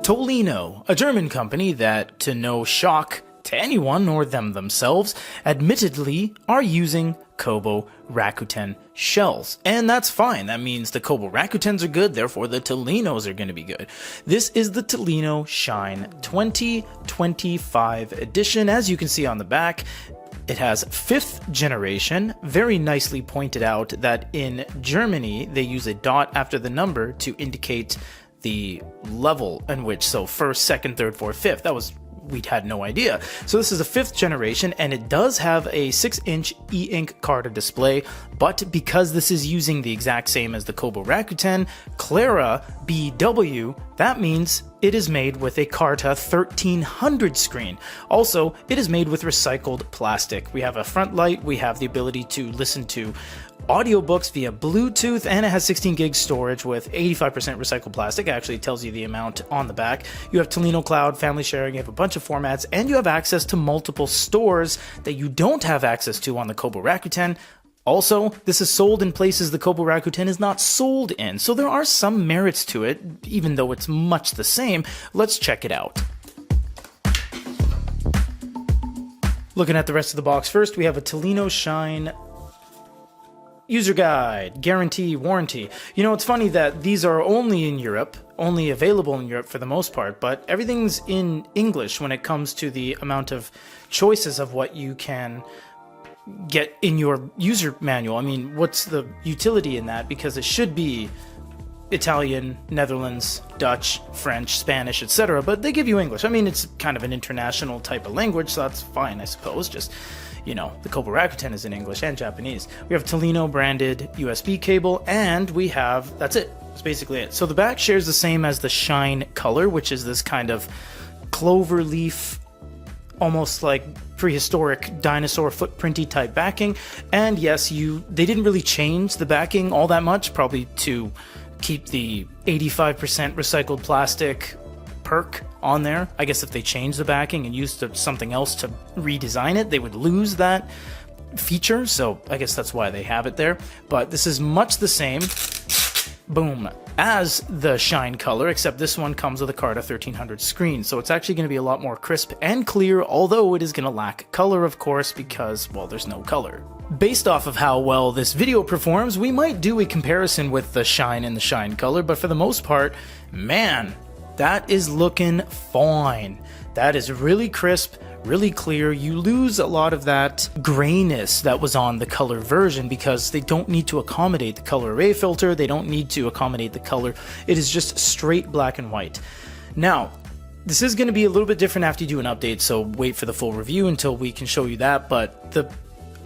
Tolino, a German company that, to no shock to anyone or them themselves, admittedly are using Kobo Rakuten shells. And that's fine. That means the Kobo Rakutens are good, therefore the Tolinos are going to be good. This is the Tolino Shine 2025 edition. As you can see on the back, it has 5th generation. Very nicely pointed out that in Germany, they use a dot after the number to indicate the level in which, so 1st, 2nd, 3rd, 4th, 5th. We had no idea. So this is a 5th generation, and it does have a 6-inch e-ink Carta display, but because this is using the exact same as the Kobo Rakuten Clara BW, that means it is made with a Carta 1300 screen. Also, it is made with recycled plastic. We have a front light, we have the ability to listen to audiobooks via Bluetooth, and it has 16 gig storage with 85% recycled plastic. Actually, it tells you the amount on the back. You have Tolino Cloud, family sharing, you have a bunch of formats, and you have access to multiple stores that you don't have access to on the Kobo Rakuten. Also, this is sold in places the Kobo Rakuten is not sold in, so there are some merits to it, even though it's much the same. Let's check it out. Looking at the rest of the box first, we have a Tolino Shine user guide, guarantee, warranty. You know, it's funny that these are only in Europe, only available in Europe for the most part, but everything's in English when it comes to the amount of choices of what you can get in your user manual. I mean, what's the utility in that? Because it should be Italian, Netherlands, Dutch, French, Spanish, etc., but they give you English. I mean, it's kind of an international type of language, so that's fine, I suppose. Just, you know, the Kobo Rakuten is in English and Japanese. We have Tolino branded USB cable, and we have, that's it. That's basically it. So the back shares the same as the Shine color, which is this kind of clover leaf, almost like prehistoric dinosaur footprinty type backing. And yes, they didn't really change the backing all that much, probably to keep the 85% recycled plastic perk on there. I guess if they changed the backing and used something else to redesign it, they would lose that feature, so I guess that's why they have it there. But this is much the same, boom, as the Shine color, except this one comes with a Carta 1300 screen, so it's actually going to be a lot more crisp and clear, although it is going to lack color, of course, because, well, there's no color. Based off of how well this video performs, we might do a comparison with the Shine and the Shine color, but for the most part, man, that is looking fine. That is really crisp, really clear. You lose a lot of that grayness that was on the color version because they don't need to accommodate the color array filter. They don't need to accommodate the color. It is just straight black and white. Now, this is going to be a little bit different after you do an update, so wait for the full review until we can show you that, but the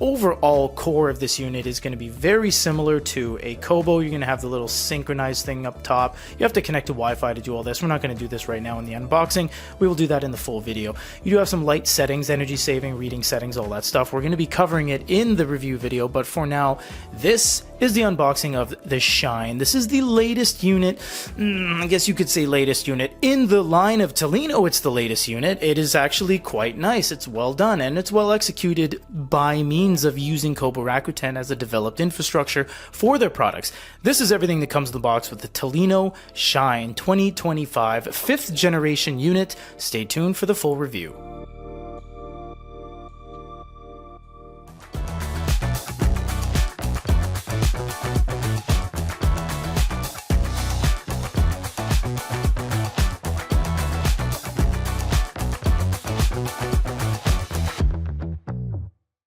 overall core of this unit is going to be very similar to a Kobo. You're going to have the little synchronized thing up top. You have to connect to Wi-Fi to do all this. We're not going to do this right now in the unboxing. We will do that in the full video. You do have some light settings, energy saving, reading settings, all that stuff. We're going to be covering it in the review video, but for now, this is the unboxing of the Shine. This is the latest unit, I guess you could say latest unit. In the line of Tolino, it's the latest unit. It is actually quite nice. It's well done, and it's well executed by means of using Kobo Rakuten as a developed infrastructure for their products. This is everything that comes in the box with the Tolino Shine 2025 5th generation unit. Stay tuned for the full review.